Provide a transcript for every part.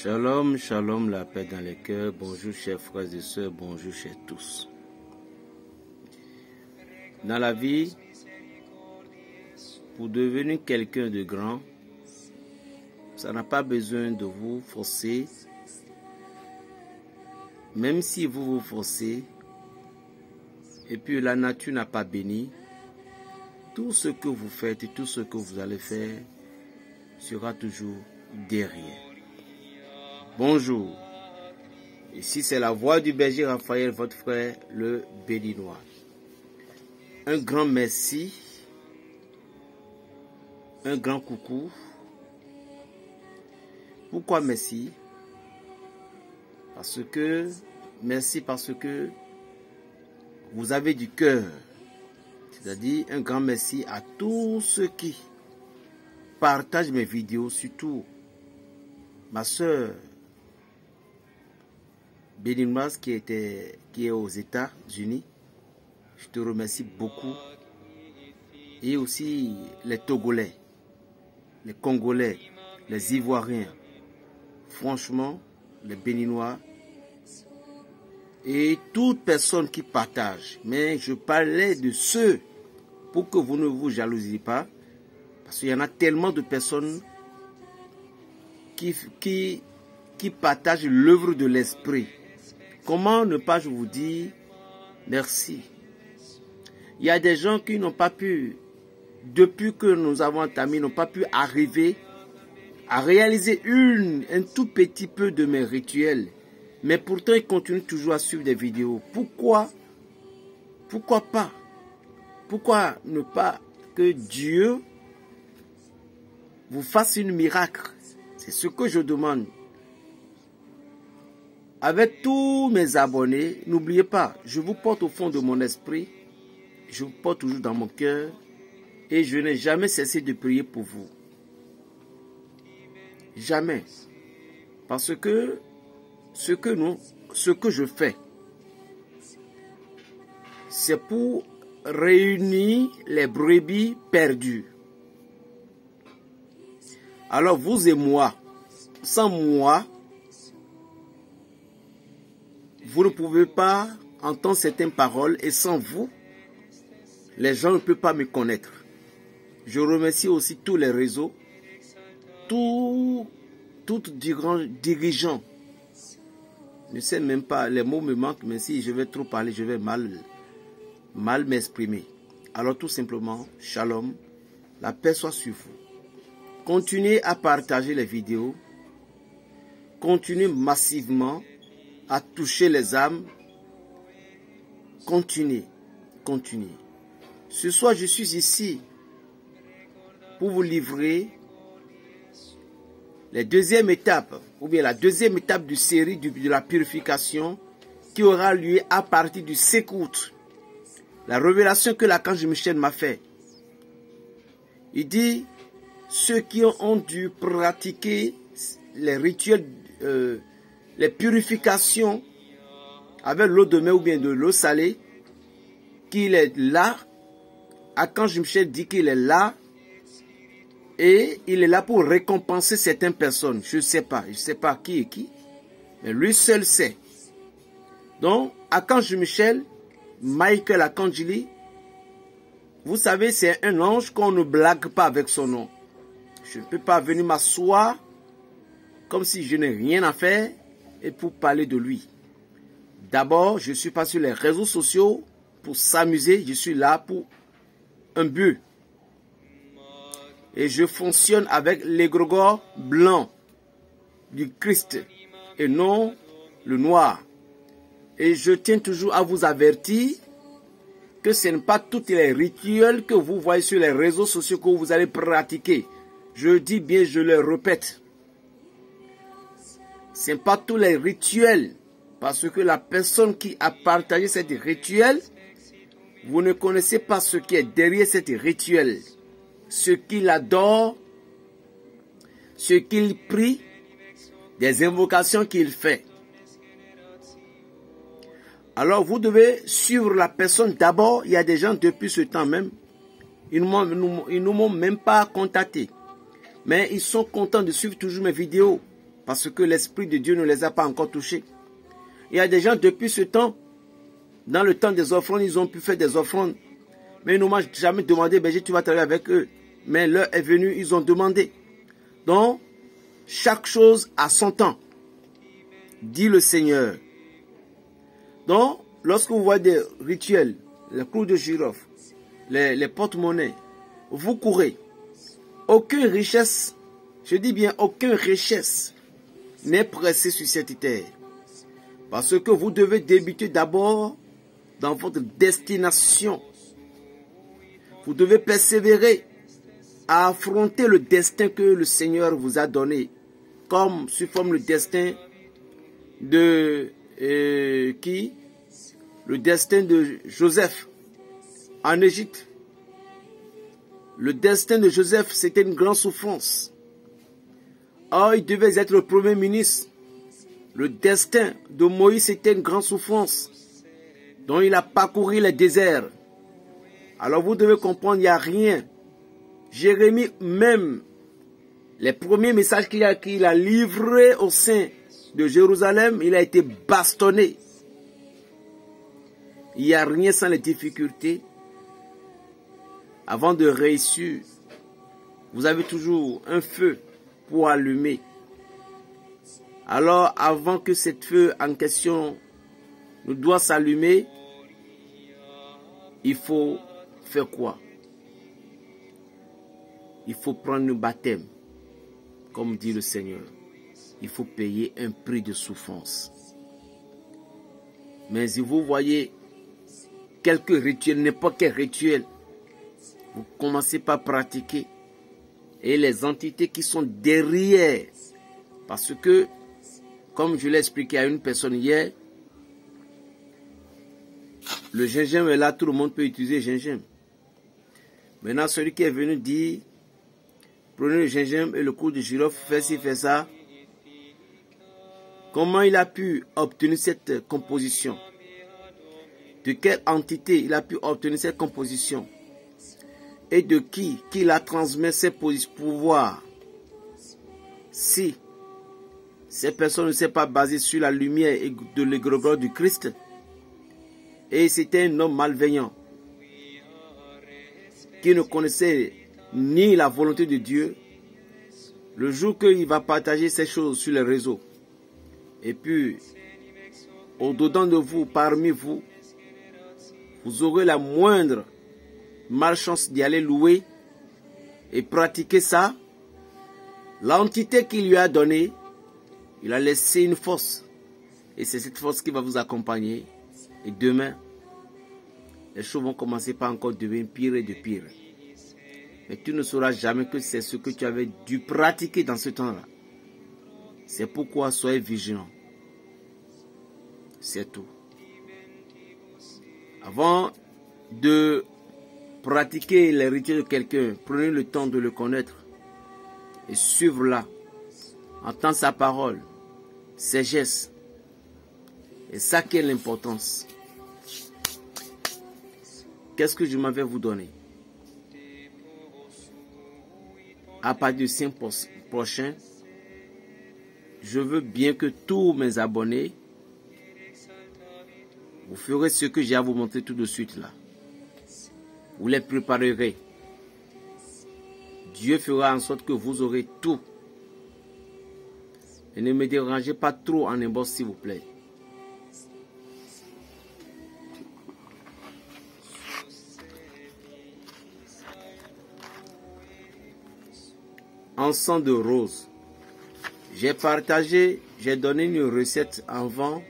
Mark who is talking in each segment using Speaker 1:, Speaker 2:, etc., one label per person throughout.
Speaker 1: Shalom, shalom, la paix dans les cœurs. Bonjour chers frères et sœurs, bonjour chers tous. Dans la vie, pour devenir quelqu'un de grand, ça n'a pas besoin de vous forcer. Même si vous vous forcez, et puis la nature n'a pas béni, tout ce que vous faites et tout ce que vous allez faire sera toujours derrière. Bonjour, ici c'est la voix du berger Raphaël, votre frère le Béninois. Un grand merci, un grand coucou. Pourquoi merci? Merci parce que vous avez du cœur. C'est-à-dire un grand merci à tous ceux qui partagent mes vidéos, surtout ma soeur béninoise qui est aux États-Unis. Je te remercie beaucoup. Et aussi les Togolais, les Congolais, les Ivoiriens. Franchement, les Béninois et toute personne qui partage. Mais je parlais de ceux, pour que vous ne vous jalousiez pas, parce qu'il y en a tellement de personnes qui partagent l'œuvre de l'esprit. Comment ne pas vous dire merci? Il y a des gens qui n'ont pas pu, depuis que nous avons entamé, n'ont pas pu arriver à réaliser un tout petit peu de mes rituels. Mais pourtant, ils continuent toujours à suivre des vidéos. Pourquoi? Pourquoi pas? Pourquoi ne pas que Dieu vous fasse un miracle? C'est ce que je demande. Avec tous mes abonnés, n'oubliez pas, je vous porte au fond de mon esprit, je vous porte toujours dans mon cœur et je n'ai jamais cessé de prier pour vous. Jamais. Parce que ce que je fais, c'est pour réunir les brebis perdues. Alors vous et moi, sans moi, vous ne pouvez pas entendre certaines paroles et sans vous, les gens ne peuvent pas me connaître. Je remercie aussi tous les réseaux, tous dirigeants. Je ne sais même pas, les mots me manquent, mais si je vais trop parler, je vais mal m'exprimer. Alors tout simplement, shalom, la paix soit sur vous. Continuez à partager les vidéos, continuez massivement à toucher les âmes. Continuez. Ce soir, je suis ici pour vous livrer la deuxième étape de série de la purification qui aura lieu à partir du 5 août. La révélation que l'archange Michel m'a fait. Il dit, ceux qui ont dû pratiquer les rituels, les purifications avec l'eau de mer ou bien de l'eau salée, qu'il est là. Archange Michel dit qu'il est là et il est là pour récompenser certaines personnes. Je ne sais pas qui est qui, mais lui seul sait. Donc, Archange Michel, Michael Arcangeli, vous savez, c'est un ange qu'on ne blague pas avec son nom. Je ne peux pas venir m'asseoir comme si je n'ai rien à faire et pour parler de lui. D'abord, je ne suis pas sur les réseaux sociaux pour s'amuser, je suis là pour un but. Et je fonctionne avec l'égrégore blanc du Christ et non le noir. Et je tiens toujours à vous avertir que ce n'est pas tous les rituels que vous voyez sur les réseaux sociaux que vous allez pratiquer. Je dis bien, je le répète. Ce n'est pas tous les rituels. Parce que la personne qui a partagé cet rituel, vous ne connaissez pas ce qui est derrière cet rituel. Ce qu'il adore, ce qu'il prie, des invocations qu'il fait. Alors vous devez suivre la personne. D'abord, il y a des gens depuis ce temps même, ils ne m'ont même pas contacté. Mais ils sont contents de suivre toujours mes vidéos. Parce que l'Esprit de Dieu ne les a pas encore touchés. Il y a des gens depuis ce temps, dans le temps des offrandes, ils ont pu faire des offrandes. Mais ils n'ont jamais demandé, berger, tu vas travailler avec eux. Mais l'heure est venue, ils ont demandé. Donc, chaque chose a son temps, dit le Seigneur. Donc, lorsque vous voyez des rituels, les clous de girofle, les porte-monnaies, vous courez. Aucune richesse, je dis bien aucune richesse n'est pressée sur cette terre. Parce que vous devez débuter d'abord dans votre destination. Vous devez persévérer à affronter le destin que le Seigneur vous a donné. Comme sous forme le destin de qui? Le destin de Joseph en Égypte. Le destin de Joseph, c'était une grande souffrance. Or, il devait être le premier ministre. Le destin de Moïse, c'était une grande souffrance. Donc, il a parcouru les déserts. Alors, vous devez comprendre, il n'y a rien. Jérémie, même, les premiers messages qu'il a livrés au sein de Jérusalem, il a été bastonné. Il n'y a rien sans les difficultés. Avant de réussir, vous avez toujours un feu pour allumer. Alors, avant que cette feu en question ne doit s'allumer, il faut faire quoi? Il faut prendre le baptême, comme dit le Seigneur. Il faut payer un prix de souffrance. Mais si vous voyez quelques rituels, n'importe quel rituel, vous commencez par pratiquer. Et les entités qui sont derrière, parce que, comme je l'ai expliqué à une personne hier, le gingembre est là, tout le monde peut utiliser le gingembre. Maintenant, celui qui est venu dire, prenez le gingembre et le clou de girofle, faites ci, faites ça. Comment il a pu obtenir cette composition? De quelle entité il a pu obtenir cette composition? Et de qui l'a transmis ses pouvoirs? Si ces personnes ne s'est pas basées sur la lumière et de l'égrégore du Christ, et c'était un homme malveillant qui ne connaissait ni la volonté de Dieu, le jour qu'il va partager ces choses sur les réseaux, et puis au-dedans de vous, parmi vous, vous aurez la moindre malchance d'y aller louer et pratiquer ça, l'entité qu'il lui a donnée, il a laissé une force. Et c'est cette force qui va vous accompagner. Et demain, les choses vont commencer par encore devenir pire et de pire. Mais tu ne sauras jamais que c'est ce que tu avais dû pratiquer dans ce temps-là. C'est pourquoi soyez vigilants. C'est tout. Avant de pratiquer les rituels de quelqu'un, prenez le temps de le connaître et suivre-la. Entendre sa parole, ses gestes. Et ça qui est l'importance. Qu'est-ce que je m'en vais vous donner? À partir du 5 prochain, je veux bien que tous mes abonnés, vous ferez ce que j'ai à vous montrer tout de suite là. Vous les préparerez. Dieu fera en sorte que vous aurez tout. Et ne me dérangez pas trop en inbox s'il vous plaît. Encens de rose. J'ai donné une recette avant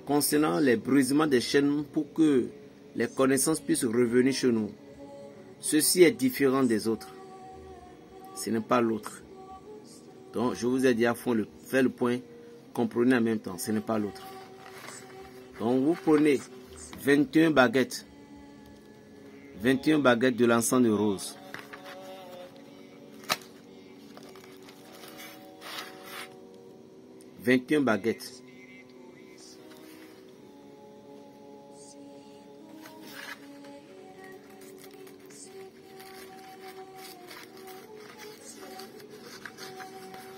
Speaker 1: concernant les brisements des chaînes pour que les connaissances puissent revenir chez nous. Ceci est différent des autres. Ce n'est pas l'autre. Donc, je vous ai dit à fond, faire le point, comprenez en même temps, ce n'est pas l'autre. Donc, vous prenez 21 baguettes. 21 baguettes de l'encens de rose. « 21 baguettes.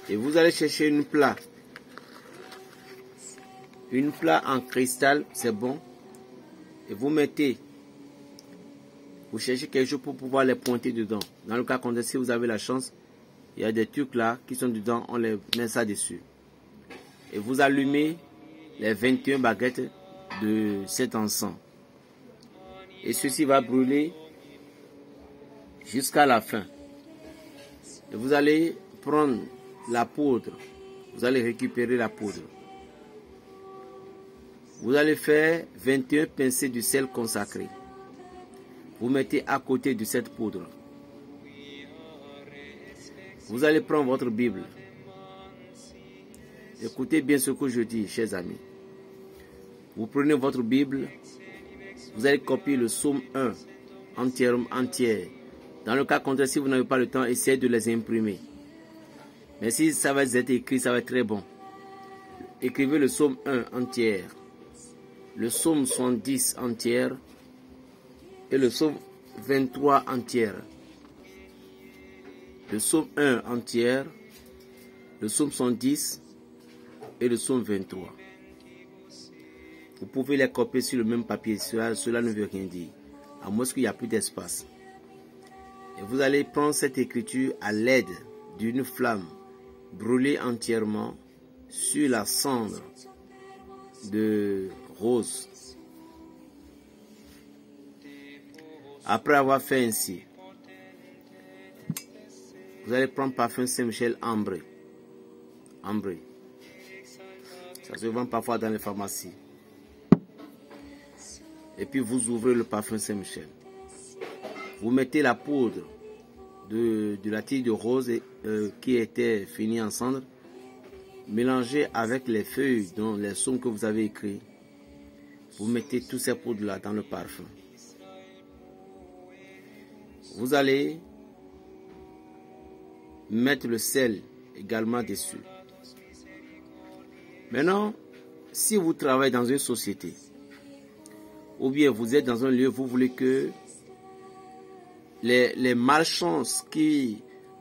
Speaker 1: Et vous allez chercher une plaque. Une flamme en cristal, c'est bon. Et vous mettez, vous cherchez quelque chose pour pouvoir les pointer dedans. Dans le cas contraire, si vous avez la chance, il y a des trucs là qui sont dedans, on les met ça dessus. Et vous allumez les 21 baguettes de cet encens. Et ceci va brûler jusqu'à la fin. Et vous allez prendre la poudre. Vous allez récupérer la poudre. Vous allez faire 21 pincées de sel consacré. Vous mettez à côté de cette poudre. Vous allez prendre votre Bible. Écoutez bien ce que je dis, chers amis. Vous prenez votre Bible. Vous allez copier le psaume 1 entier. Dans le cas contraire, si vous n'avez pas le temps, essayez de les imprimer. Mais si ça va être écrit, ça va être très bon. Écrivez le psaume 1 entier. Le psaume 70 entier. Et le psaume 23 entier. Le psaume 1 entier. Le psaume 110 et le psaume 23. Vous pouvez les copier sur le même papier. Cela ne veut rien dire. À moins qu'il n'y a plus d'espace. Et vous allez prendre cette écriture à l'aide d'une flamme brûlée entièrement sur la cendre de rose. Après avoir fait ainsi, vous allez prendre parfum Saint-Michel ambré. Ambré. Ça se vend parfois dans les pharmacies. Et puis vous ouvrez le parfum Saint-Michel. Vous mettez la poudre de la tige de rose qui était finie en cendre, mélangée avec les feuilles dont les psaumes que vous avez écrits. Vous mettez toutes ces poudres là dans le parfum. Vous allez mettre le sel également dessus. Maintenant, si vous travaillez dans une société, ou bien vous êtes dans un lieu, vous voulez que les malchances qui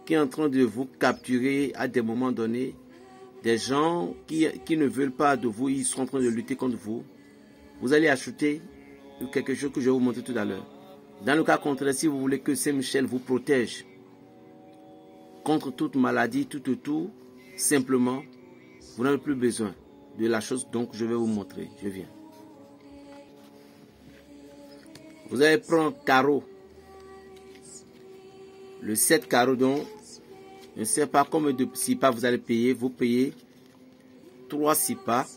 Speaker 1: sont en train de vous capturer à des moments donnés, des gens qui ne veulent pas de vous, ils sont en train de lutter contre vous, vous allez acheter quelque chose que je vais vous montrer tout à l'heure. Dans le cas contraire, si vous voulez que Saint-Michel vous protège contre toute maladie, tout, simplement, vous n'avez plus besoin de la chose, donc je vais vous montrer. Je viens. Vous allez prendre carreau. Le 7 carreaux, donc, je ne sais pas combien de sipas vous allez payer. Vous payez 3 sipas.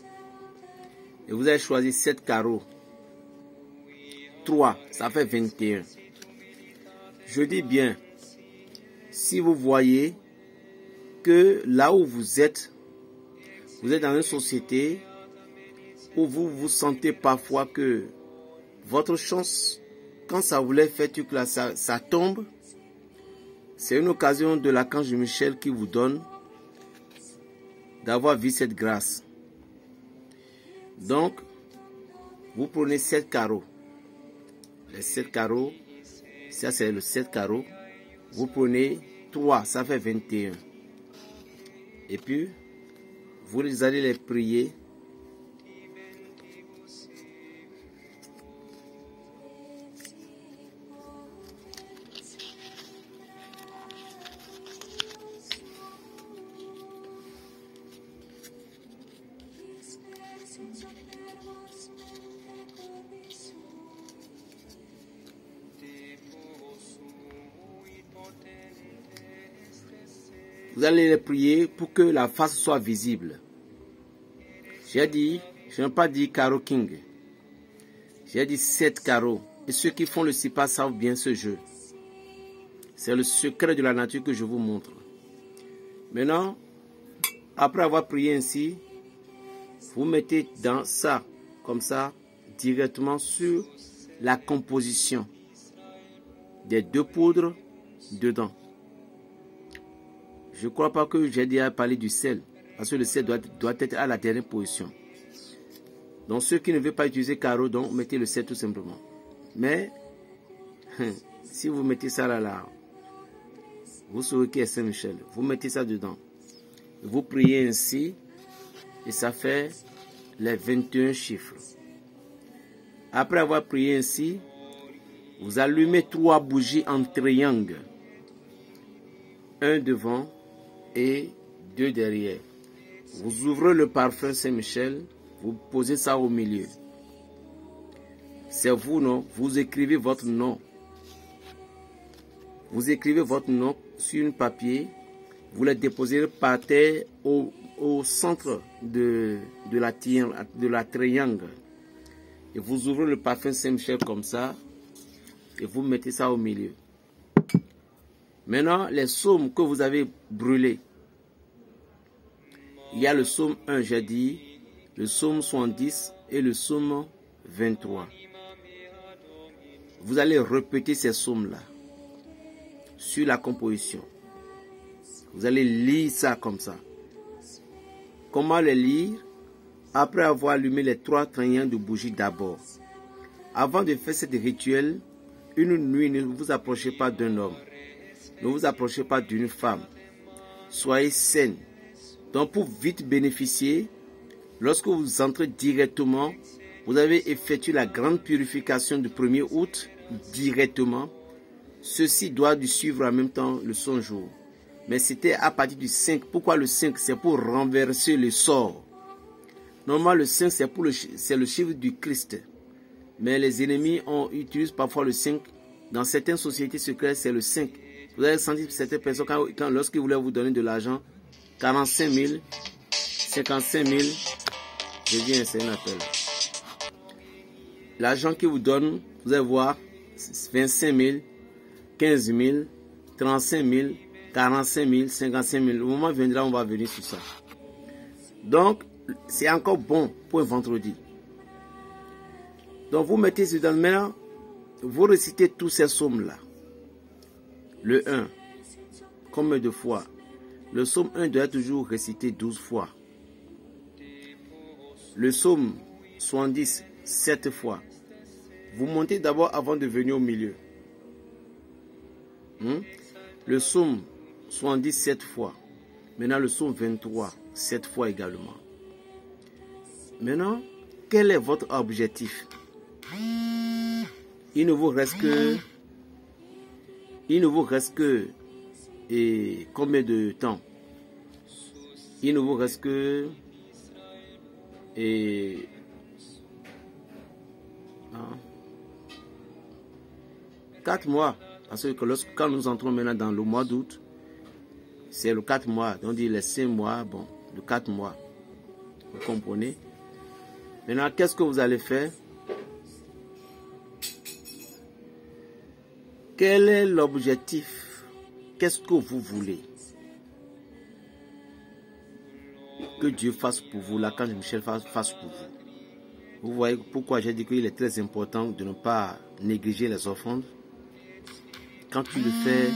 Speaker 1: Et vous allez choisir 7 carreaux. 3, ça fait 21. Je dis bien, si vous voyez que là où vous êtes dans une société où vous vous sentez parfois que votre chance, quand ça voulait faire truc là, ça tombe, c'est une occasion de l'archange Michel qui vous donne d'avoir vu cette grâce. Donc, vous prenez 7 carreaux. Les 7 carreaux, ça c'est le 7 carreaux. Vous prenez 3, ça fait 21. Et puis, vous allez les prier. Vous allez les prier pour que la face soit visible. J'ai dit, je n'ai pas dit carreau king. J'ai dit 7 carreaux. Et ceux qui font le sipa savent bien ce jeu. C'est le secret de la nature que je vous montre. Maintenant, après avoir prié ainsi, vous mettez dans ça, comme ça, directement sur la composition des 2 poudres dedans. Je ne crois pas que j'ai déjà parlé du sel, parce que le sel doit être à la dernière position. Donc ceux qui ne veulent pas utiliser carreau, donc mettez le sel tout simplement. Mais, si vous mettez ça là, vous saurez qui est Saint-Michel. Vous mettez ça dedans. Vous priez ainsi, et ça fait les 21 chiffres. Après avoir prié ainsi, vous allumez 3 bougies en triangle, un devant et 2 derrière. Vous ouvrez le parfum Saint-Michel, vous posez ça au milieu. C'est vous, non? Vous écrivez votre nom. Vous écrivez votre nom sur un papier, vous le déposez par terre au centre de la triangle. Et vous ouvrez le parfum Saint-Michel comme ça, et vous mettez ça au milieu. Maintenant, les psaumes que vous avez brûlés, il y a le psaume 1, j'ai dit, le psaume 70 et le psaume 23. Vous allez répéter ces psaumes-là sur la composition. Vous allez lire ça comme ça. Comment les lire? Après avoir allumé les 3 triangles de bougies d'abord. Avant de faire ce rituel, une nuit, ne vous approchez pas d'un homme. Ne vous approchez pas d'une femme. Soyez saine. Donc pour vite bénéficier, lorsque vous entrez directement, vous avez effectué la grande purification du 1er août directement. Ceci doit suivre en même temps le 100 jours. Mais c'était à partir du 5. Pourquoi le 5? C'est pour renverser le sort. Normalement, le 5, c'est le chiffre du Christ. Mais les ennemis utilisent parfois le 5. Dans certaines sociétés secrètes, c'est le 5. Vous avez senti certaines personnes, lorsqu'ils voulaient vous donner de l'argent, 45 000, 55 000, je viens, c'est un appel. L'argent qu'ils vous donnent, vous allez voir, 25 000, 15 000, 35 000, 45 000, 55 000. Le moment viendra, on va venir sur ça. Donc, c'est encore bon pour un vendredi. Donc, vous mettez sur le main, vous récitez tous ces psaumes-là. Le 1, combien de fois? Le psaume 1 doit être toujours récité 12 fois. Le psaume 70, 7 fois. Vous montez d'abord avant de venir au milieu. Le psaume 70, 7 fois. Maintenant, le psaume 23, 7 fois également. Maintenant, quel est votre objectif? Il ne vous reste que et combien de temps? Il ne vous reste que 4 mois. Parce que quand nous entrons maintenant dans le mois d'août, c'est le 4 mois. On dit les 5 mois, bon, le 4 mois. Vous comprenez? Maintenant, qu'est-ce que vous allez faire? Quel est l'objectif? Qu'est-ce que vous voulez que Dieu fasse pour vous, l'archange Michel fasse pour vous? Vous voyez pourquoi j'ai dit qu'il est très important de ne pas négliger les offrandes. Quand tu le fais